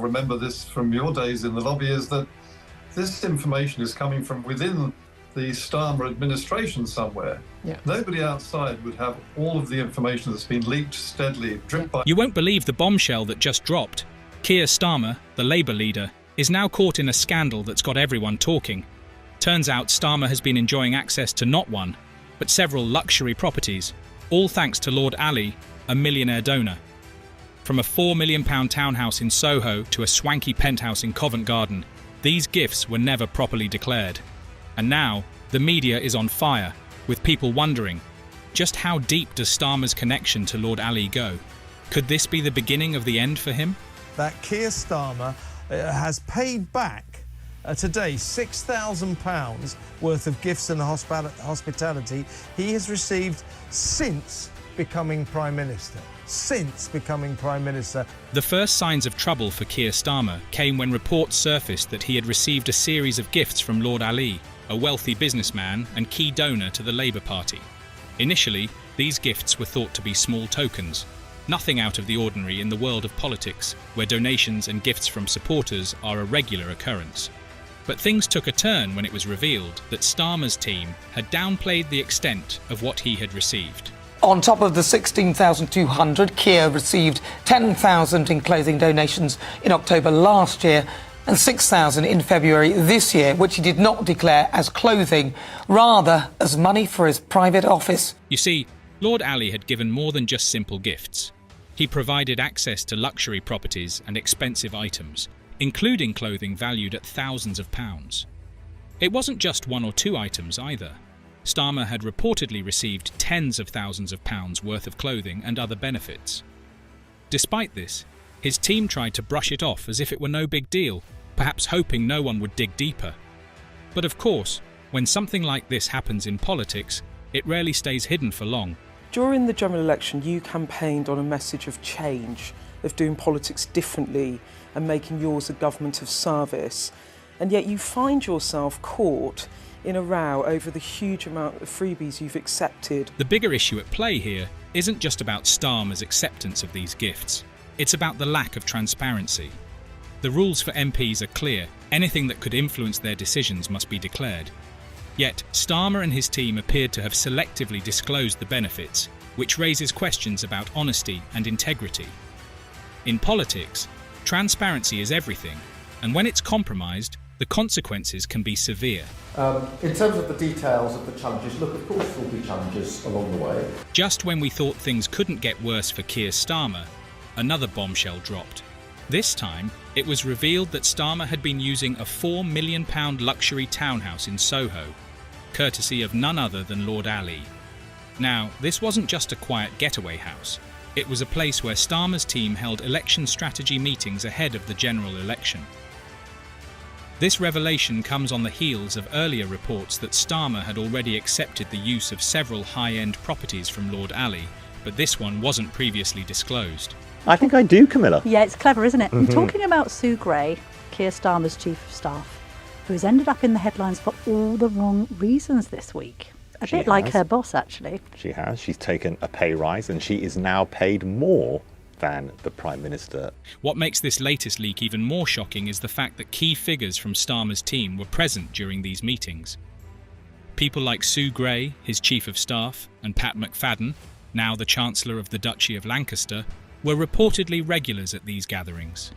remember this from your days in the lobby, is that this information is coming from within the Starmer administration somewhere. Yeah. Nobody outside would have all of the information that's been leaked steadily, drip by... You won't believe the bombshell that just dropped. Keir Starmer, the Labour leader, is now caught in a scandal that's got everyone talking. Turns out Starmer has been enjoying access to not one, but several luxury properties, all thanks to Lord Ali, a millionaire donor. From a £4 million townhouse in Soho to a swanky penthouse in Covent Garden, these gifts were never properly declared. And now, the media is on fire, with people wondering, just how deep does Starmer's connection to Lord Ali go? Could this be the beginning of the end for him? That Keir Starmer has paid back today £6,000 worth of gifts and hospitality he has received since becoming Prime Minister. The first signs of trouble for Keir Starmer came when reports surfaced that he had received a series of gifts from Lord Ali, a wealthy businessman and key donor to the Labour Party. Initially, these gifts were thought to be small tokens, nothing out of the ordinary in the world of politics, where donations and gifts from supporters are a regular occurrence. But things took a turn when it was revealed that Starmer's team had downplayed the extent of what he had received. On top of the 16,200, Keir received 10,000 in clothing donations in October last year and 6,000 in February this year, which he did not declare as clothing, rather as money for his private office. You see, Lord Ali had given more than just simple gifts. He provided access to luxury properties and expensive items, including clothing valued at thousands of pounds. It wasn't just one or two items either. Starmer had reportedly received tens of thousands of pounds worth of clothing and other benefits. Despite this, his team tried to brush it off as if it were no big deal, perhaps hoping no one would dig deeper. But of course, when something like this happens in politics, it rarely stays hidden for long. During the general election, you campaigned on a message of change, of doing politics differently and making yours a government of service. And yet you find yourself caught in a row over the huge amount of freebies you've accepted. The bigger issue at play here isn't just about Starmer's acceptance of these gifts. It's about the lack of transparency. The rules for MPs are clear. Anything that could influence their decisions must be declared. Yet, Starmer and his team appeared to have selectively disclosed the benefits, which raises questions about honesty and integrity. In politics, transparency is everything, and when it's compromised, the consequences can be severe. In terms of the details of the challenges, look, of course there will be challenges along the way. Just when we thought things couldn't get worse for Keir Starmer, another bombshell dropped. This time, it was revealed that Starmer had been using a £4 million luxury townhouse in Soho, courtesy of none other than Lord Ali. Now, this wasn't just a quiet getaway house. It was a place where Starmer's team held election strategy meetings ahead of the general election. This revelation comes on the heels of earlier reports that Starmer had already accepted the use of several high-end properties from Lord Ali, but this one wasn't previously disclosed. I think I do, Camilla. Yeah, it's clever, isn't it? I'm talking about Sue Gray, Keir Starmer's chief of staff, who's ended up in the headlines for all the wrong reasons this week. A bit like her boss, actually. She has. She's taken a pay rise and she is now paid more than the Prime Minister. What makes this latest leak even more shocking is the fact that key figures from Starmer's team were present during these meetings. People like Sue Gray, his chief of staff, and Pat McFadden, now the Chancellor of the Duchy of Lancaster, were reportedly regulars at these gatherings.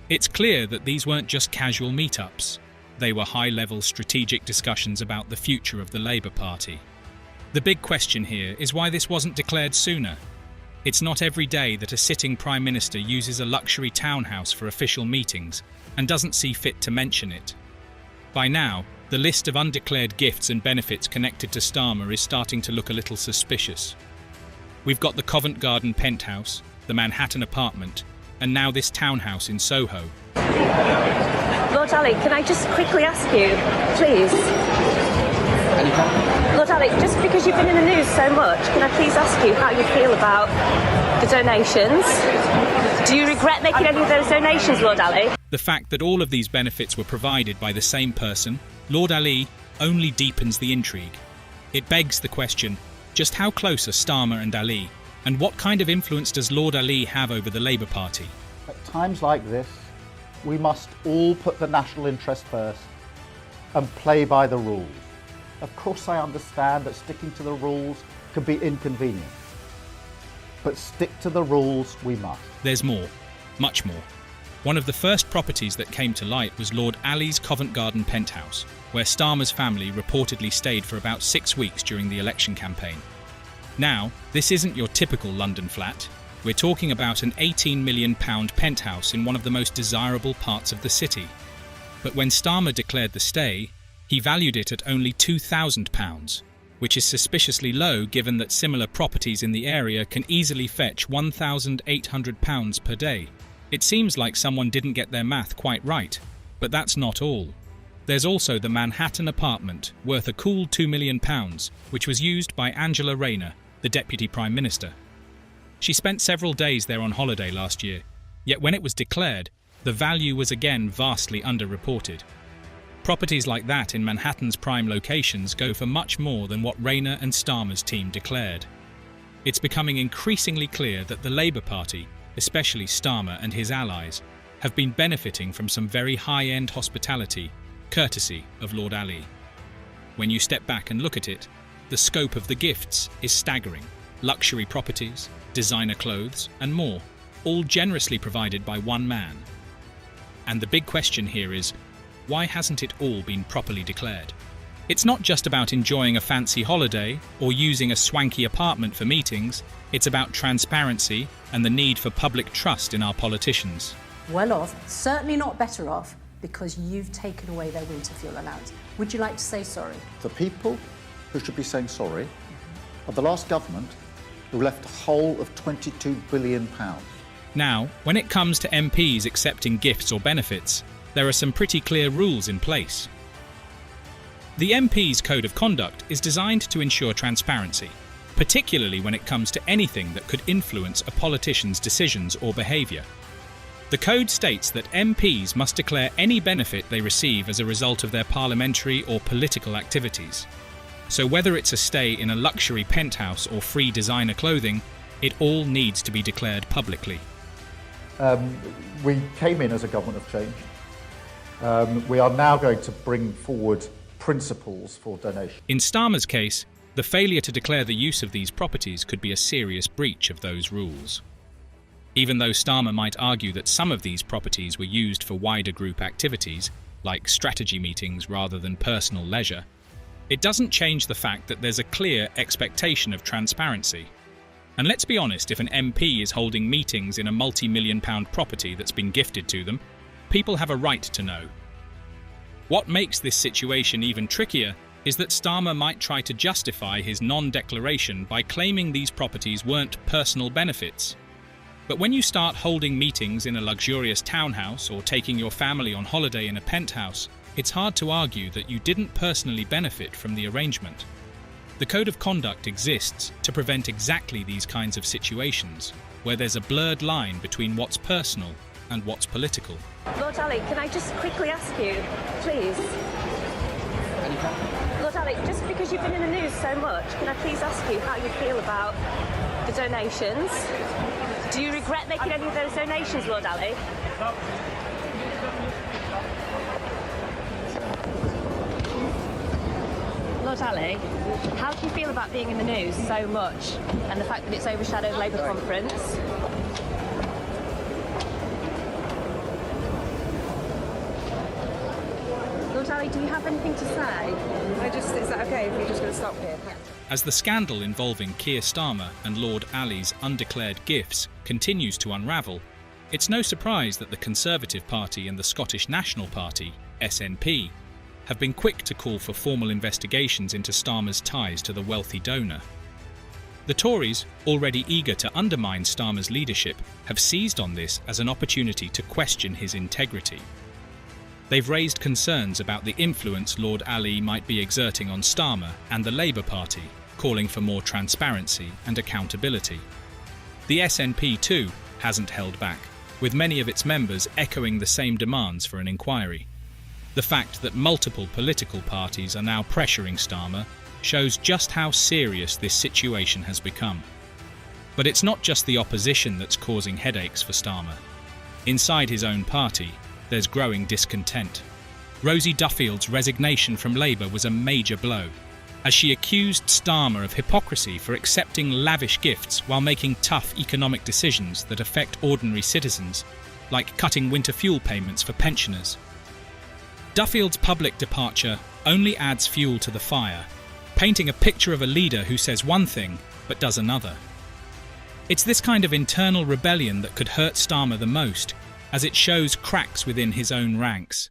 It's clear that these weren't just casual meetups. They were high-level strategic discussions about the future of the Labour Party. The big question here is why this wasn't declared sooner. It's not every day that a sitting Prime Minister uses a luxury townhouse for official meetings and doesn't see fit to mention it. By now, the list of undeclared gifts and benefits connected to Starmer is starting to look a little suspicious. We've got the Covent Garden penthouse, the Manhattan apartment, and now this townhouse in Soho. Lord Ali, can I just quickly ask you, please? Lord Ali, just because you've been in the news so much, can I please ask you how you feel about the donations? Do you regret making any of those donations, Lord Ali? The fact that all of these benefits were provided by the same person, Lord Ali, only deepens the intrigue. It begs the question, just how close are Starmer and Ali, and what kind of influence does Lord Ali have over the Labour Party? At times like this, we must all put the national interest first and play by the rules. Of course, I understand that sticking to the rules can be inconvenient, but stick to the rules we must. There's more, much more. One of the first properties that came to light was Lord Ali's Covent Garden penthouse, where Starmer's family reportedly stayed for about 6 weeks during the election campaign. Now, this isn't your typical London flat. We're talking about an £18 million penthouse in one of the most desirable parts of the city. But when Starmer declared the stay, he valued it at only £2,000, which is suspiciously low given that similar properties in the area can easily fetch £1,800 per day. It seems like someone didn't get their math quite right, but that's not all. There's also the Manhattan apartment, worth a cool £2 million, which was used by Angela Rayner, the Deputy Prime Minister. She spent several days there on holiday last year, yet when it was declared, the value was again vastly underreported. Properties like that in Manhattan's prime locations go for much more than what Rayner and Starmer's team declared. It's becoming increasingly clear that the Labour Party, especially Starmer and his allies, have been benefiting from some very high-end hospitality, courtesy of Lord Ali. When you step back and look at it, the scope of the gifts is staggering. Luxury properties, designer clothes, and more, all generously provided by one man. And the big question here is, why hasn't it all been properly declared? It's not just about enjoying a fancy holiday or using a swanky apartment for meetings, it's about transparency and the need for public trust in our politicians. Well off, certainly not better off, because you've taken away their winter fuel allowance. Would you like to say sorry? The people who should be saying sorry are the last government who left a hole of £22 billion. Now, when it comes to MPs accepting gifts or benefits, there are some pretty clear rules in place. The MP's Code of Conduct is designed to ensure transparency, particularly when it comes to anything that could influence a politician's decisions or behaviour. The code states that MPs must declare any benefit they receive as a result of their parliamentary or political activities. So whether it's a stay in a luxury penthouse or free designer clothing, it all needs to be declared publicly. We came in as a government of change. We are now going to bring forward principles for donation. In Starmer's case, the failure to declare the use of these properties could be a serious breach of those rules. Even though Starmer might argue that some of these properties were used for wider group activities, like strategy meetings rather than personal leisure, it doesn't change the fact that there's a clear expectation of transparency. And let's be honest, if an MP is holding meetings in a multi-million-pound property that's been gifted to them, people have a right to know. What makes this situation even trickier is that Starmer might try to justify his non-declaration by claiming these properties weren't personal benefits. But when you start holding meetings in a luxurious townhouse or taking your family on holiday in a penthouse, it's hard to argue that you didn't personally benefit from the arrangement. The Code of Conduct exists to prevent exactly these kinds of situations, where there's a blurred line between what's personal and what's political. Lord Ali, can I just quickly ask you, please? Lord Ali, just because you've been in the news so much, can I please ask you how you feel about the donations? Do you regret making any of those donations, Lord Ali? Lord Ali, how do you feel about being in the news so much and the fact that it's overshadowed Labour conference? Lord Ali, do you have anything to say? Is that okay if we're just going to stop here? As the scandal involving Keir Starmer and Lord Ali's undeclared gifts continues to unravel, it's no surprise that the Conservative Party and the Scottish National Party, SNP, have been quick to call for formal investigations into Starmer's ties to the wealthy donor. The Tories, already eager to undermine Starmer's leadership, have seized on this as an opportunity to question his integrity. They've raised concerns about the influence Lord Ali might be exerting on Starmer and the Labour Party, calling for more transparency and accountability. The SNP, too, hasn't held back, with many of its members echoing the same demands for an inquiry. The fact that multiple political parties are now pressuring Starmer shows just how serious this situation has become. But it's not just the opposition that's causing headaches for Starmer. Inside his own party, there's growing discontent. Rosie Duffield's resignation from Labour was a major blow, as she accused Starmer of hypocrisy for accepting lavish gifts while making tough economic decisions that affect ordinary citizens, like cutting winter fuel payments for pensioners. Duffield's public departure only adds fuel to the fire, painting a picture of a leader who says one thing but does another. It's this kind of internal rebellion that could hurt Starmer the most, as it shows cracks within his own ranks.